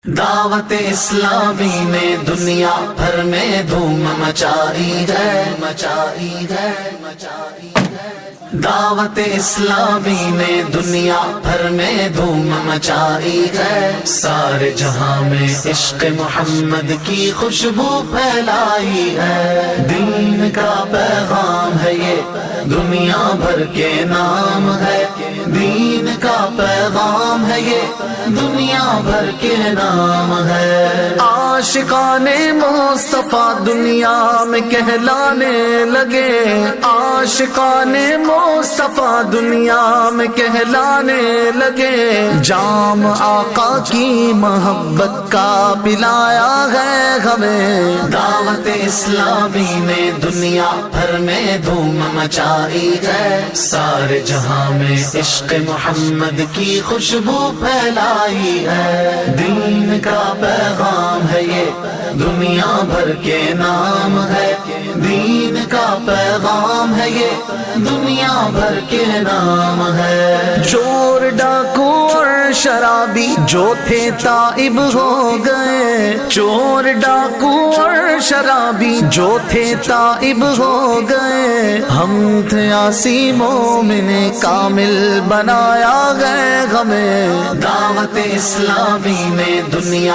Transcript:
دعوت اسلامی نے دنیا بھر میں دھوم مچائی ہے، مچائی ہے، مچائی ہے۔ دعوت اسلامی نے دنیا بھر میں دھوم مچائی ہے، سارے جہاں میں عشق محمد کی خوشبو پھیلائی ہے۔ دین کا پیغام ہے یہ، دنیا بھر کے نام ہے۔ دین کا پیغام ہے یہ، دنیا بھر کے نام ہے۔ عاشقان مصطفیٰ دنیا میں کہلانے لگے، عاشقان مصطفیٰ دنیا میں کہلانے لگے۔ جام آقا کی محبت کا پلایا ہے ہمیں۔ دعوت اسلامی نے دنیا بھر میں دھوم مچائی ہے، سارے جہاں میں عشق محمد کی خوشبو پھیلائی ہے۔ دین کا پیغام ہے یہ، دنیا بھر کے نام ہے۔ دین کا پیغام ہے یہ، دنیا بھر کے نام ہے۔ چور ڈاکو اور شرابی جو تھے تائب ہو گئے، چور ڈاکو اور شرابی جو تھے تائب ہو گئے۔ ہم تھے عاصی مومن کامل بنایا گئے ہمیں۔ دعوت اسلامی نے دنیا